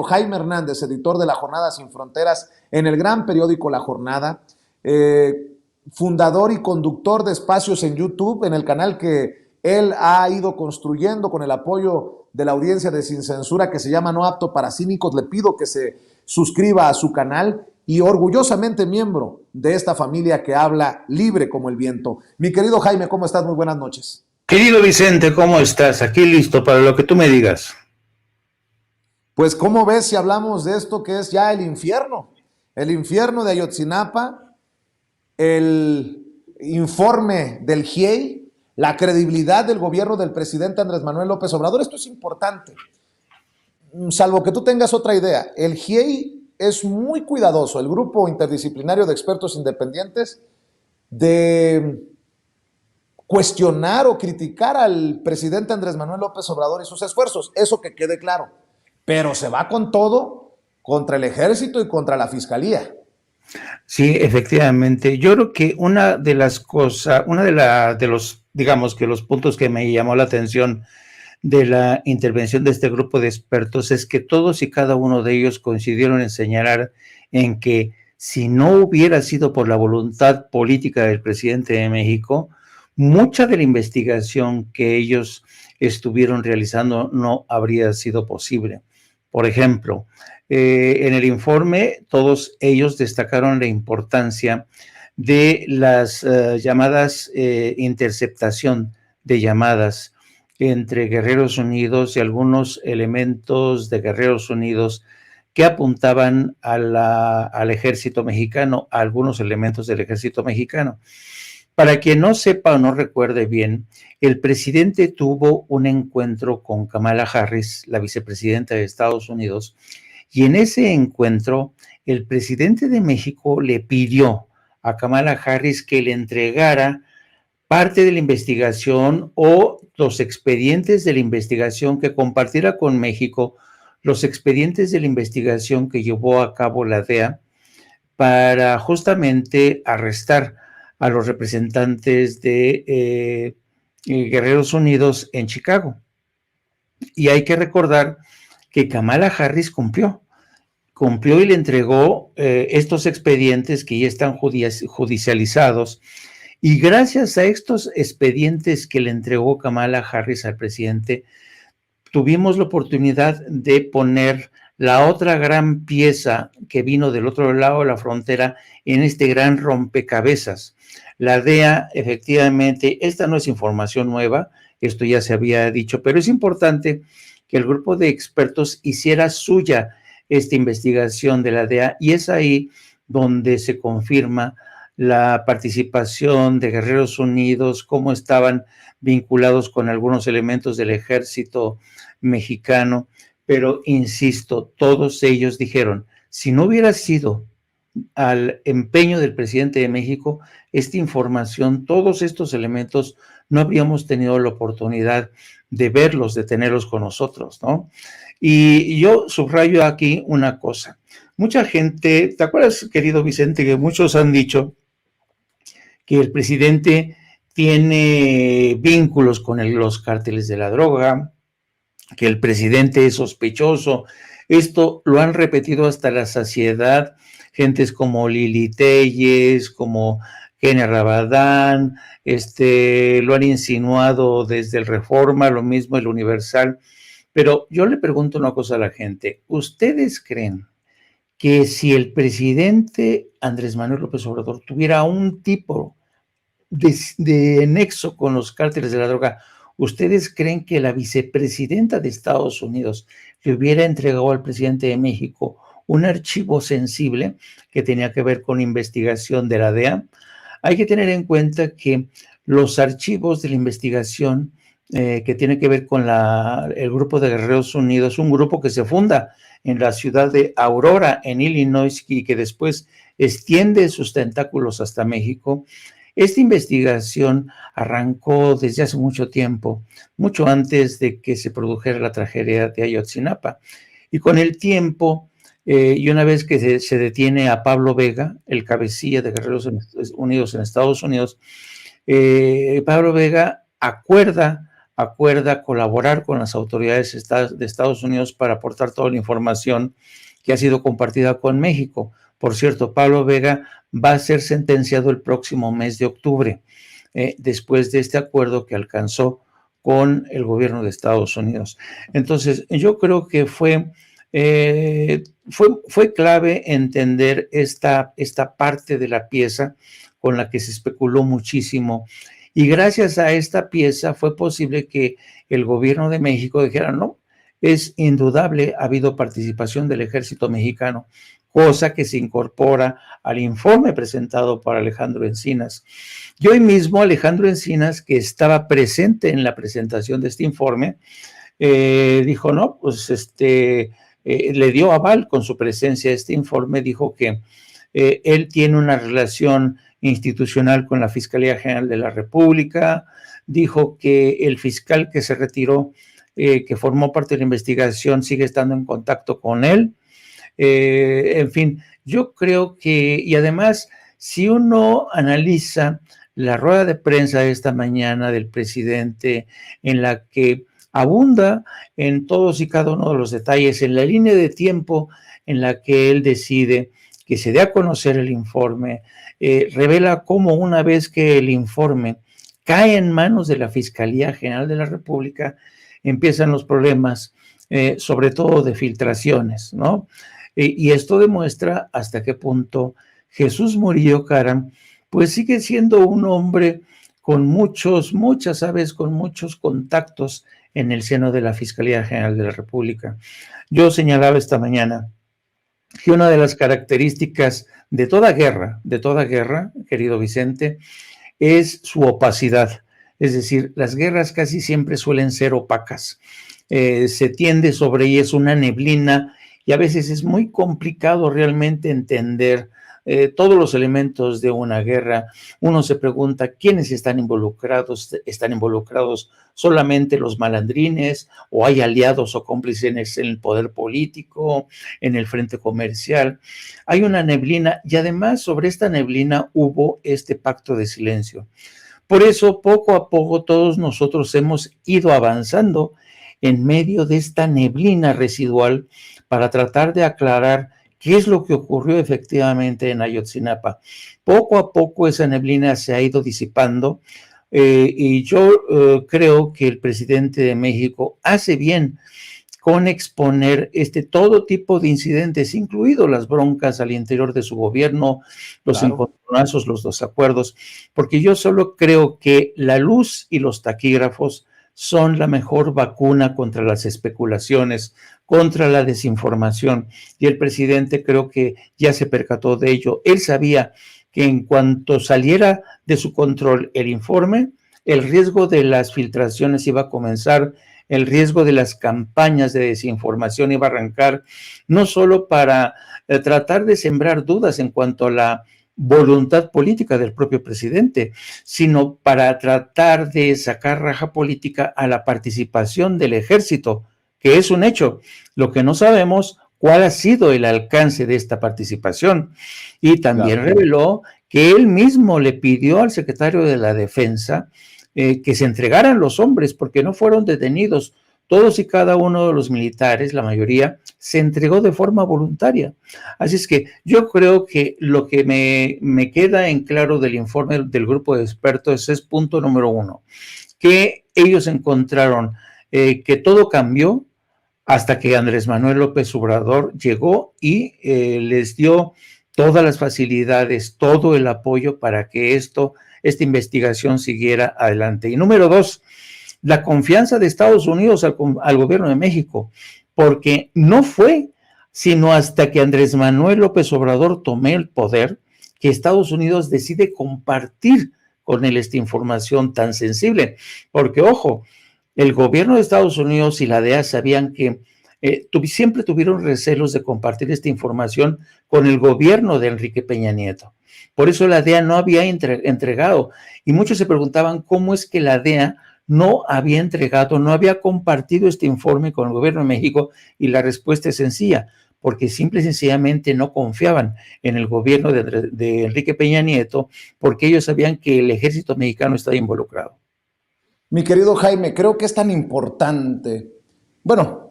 Jaime Hernández, editor de La Jornada Sin Fronteras, en el gran periódico La Jornada, fundador y conductor de espacios en YouTube, en el canal que él ha ido construyendo con el apoyo de la audiencia de Sin Censura, que se llama No Apto para Cínicos. Le pido que se suscriba a su canal y orgullosamente miembro de esta familia que habla libre como el viento. Mi querido Jaime, ¿cómo estás? Muy buenas noches. Querido Vicente, ¿cómo estás? Aquí listo para lo que tú me digas. Pues, ¿cómo ves si hablamos de esto que es ya el infierno? El infierno de Ayotzinapa, el informe del GIEI, la credibilidad del gobierno del presidente Andrés Manuel López Obrador. Esto es importante. Salvo que tú tengas otra idea, el GIEI es muy cuidadoso, el grupo interdisciplinario de expertos independientes, de cuestionar o criticar al presidente Andrés Manuel López Obrador y sus esfuerzos. Eso que quede claro. Pero se va con todo contra el ejército y contra la fiscalía. Sí, efectivamente. Yo creo que una de las cosas, de los, digamos que los puntos que me llamó la atención de la intervención de este grupo de expertos es que todos y cada uno de ellos coincidieron en señalar en que si no hubiera sido por la voluntad política del presidente de México, mucha de la investigación que ellos estuvieron realizando no habría sido posible. Por ejemplo, en el informe todos ellos destacaron la importancia de las llamadas interceptación de llamadas entre Guerreros Unidos y algunos elementos de Guerreros Unidos que apuntaban al ejército mexicano, a algunos elementos del ejército mexicano. Para quien no sepa o no recuerde bien, el presidente tuvo un encuentro con Kamala Harris, la vicepresidenta de Estados Unidos, y en ese encuentro el presidente de México le pidió a Kamala Harris que le entregara parte de la investigación o los expedientes de la investigación, que compartiera con México los expedientes de la investigación que llevó a cabo la DEA para justamente arrestar a los representantes de Guerreros Unidos en Chicago. Y hay que recordar que Kamala Harris cumplió y le entregó estos expedientes que ya están judicializados. Y gracias a estos expedientes que le entregó Kamala Harris al presidente, tuvimos la oportunidad de poner la otra gran pieza que vino del otro lado de la frontera en este gran rompecabezas. La DEA, efectivamente, esta no es información nueva, esto ya se había dicho, pero es importante que el grupo de expertos hiciera suya esta investigación de la DEA, y es ahí donde se confirma la participación de Guerreros Unidos, cómo estaban vinculados con algunos elementos del ejército mexicano, pero insisto, todos ellos dijeron, si no hubiera sido al empeño del presidente de México, esta información, todos estos elementos, no habríamos tenido la oportunidad de verlos, de tenerlos con nosotros, ¿no? Y yo subrayo aquí una cosa. Mucha gente, ¿te acuerdas, querido Vicente, que muchos han dicho que el presidente tiene vínculos con los cárteles de la droga, que el presidente es sospechoso? Esto lo han repetido hasta la saciedad gentes como Lili Telles, como Kenia Rabadán, lo han insinuado desde el Reforma, lo mismo el Universal. Pero yo le pregunto una cosa a la gente, ¿ustedes creen que si el presidente Andrés Manuel López Obrador tuviera un tipo de nexo con los cárteles de la droga, ¿ustedes creen que la vicepresidenta de Estados Unidos le hubiera entregado al presidente de México un archivo sensible que tenía que ver con investigación de la DEA? Hay que tener en cuenta que los archivos de la investigación que tiene que ver con el grupo de Guerreros Unidos, un grupo que se funda en la ciudad de Aurora, en Illinois, y que después extiende sus tentáculos hasta México. Esta investigación arrancó desde hace mucho tiempo, mucho antes de que se produjera la tragedia de Ayotzinapa. Y con el tiempo, y una vez que se detiene a Pablo Vega, el cabecilla de Guerreros Unidos en Estados Unidos, Pablo Vega acuerda acuerda colaborar con las autoridades de Estados Unidos para aportar toda la información que ha sido compartida con México. Por cierto, Pablo Vega va a ser sentenciado el próximo mes de octubre, después de este acuerdo que alcanzó con el gobierno de Estados Unidos. Entonces, yo creo que fue clave entender esta parte de la pieza con la que se especuló muchísimo. Y gracias a esta pieza fue posible que el gobierno de México dijera, no, es indudable, ha habido participación del ejército mexicano, cosa que se incorpora al informe presentado por Alejandro Encinas. Y hoy mismo Alejandro Encinas, que estaba presente en la presentación de este informe, dijo, no, pues le dio aval con su presencia a este informe, dijo que él tiene una relación institucional con la Fiscalía General de la República, dijo que el fiscal que se retiró, que formó parte de la investigación, sigue estando en contacto con él. En fin, yo creo que, y además, si uno analiza la rueda de prensa de esta mañana del presidente, en la que abunda en todos y cada uno de los detalles, en la línea de tiempo en la que él decide que se dé a conocer el informe, revela cómo una vez que el informe cae en manos de la Fiscalía General de la República, empiezan los problemas, sobre todo de filtraciones, ¿no? Y esto demuestra hasta qué punto Jesús Murillo Caram, pues sigue siendo un hombre con muchos contactos en el seno de la Fiscalía General de la República. Yo señalaba esta mañana que una de las características de toda guerra, querido Vicente, es su opacidad. Es decir, las guerras casi siempre suelen ser opacas. Se tiende sobre ellas una neblina y a veces es muy complicado realmente entender todos los elementos de una guerra. Uno se pregunta quiénes están involucrados solamente los malandrines, o hay aliados o cómplices en el poder político, en el frente comercial. Hay una neblina y además sobre esta neblina hubo este pacto de silencio. Por eso, poco a poco, todos nosotros hemos ido avanzando en medio de esta neblina residual para tratar de aclarar qué es lo que ocurrió efectivamente en Ayotzinapa. Poco a poco esa neblina se ha ido disipando, y yo creo que el presidente de México hace bien con exponer todo tipo de incidentes, incluido las broncas al interior de su gobierno, los encontronazos, los desacuerdos, porque yo solo creo que la luz y los taquígrafos son la mejor vacuna contra las especulaciones, contra la desinformación, y el presidente creo que ya se percató de ello. Él sabía que en cuanto saliera de su control el informe, el riesgo de las filtraciones iba a comenzar, el riesgo de las campañas de desinformación iba a arrancar, no solo para tratar de sembrar dudas en cuanto a la voluntad política del propio presidente, sino para tratar de sacar raja política a la participación del ejército, que es un hecho. Lo que no sabemos, cuál ha sido el alcance de esta participación. Y también reveló que él mismo le pidió al secretario de la Defensa que se entregaran los hombres, porque no fueron detenidos. Todos y cada uno de los militares, la mayoría, se entregó de forma voluntaria. Así es que yo creo que lo que me queda en claro del informe del grupo de expertos es punto número 1, que ellos encontraron que todo cambió hasta que Andrés Manuel López Obrador llegó y les dio todas las facilidades, todo el apoyo para que esta investigación siguiera adelante. Y número 2, la confianza de Estados Unidos al gobierno de México, porque no fue sino hasta que Andrés Manuel López Obrador tomó el poder que Estados Unidos decide compartir con él esta información tan sensible. Porque, ojo, el gobierno de Estados Unidos y la DEA sabían que siempre tuvieron recelos de compartir esta información con el gobierno de Enrique Peña Nieto. Por eso la DEA no había entregado, y muchos se preguntaban cómo es que la DEA no había entregado, no había compartido este informe con el gobierno de México, y la respuesta es sencilla, porque simple y sencillamente no confiaban en el gobierno de Enrique Peña Nieto, porque ellos sabían que el ejército mexicano estaba involucrado. Mi querido Jaime, creo que es tan importante. Bueno,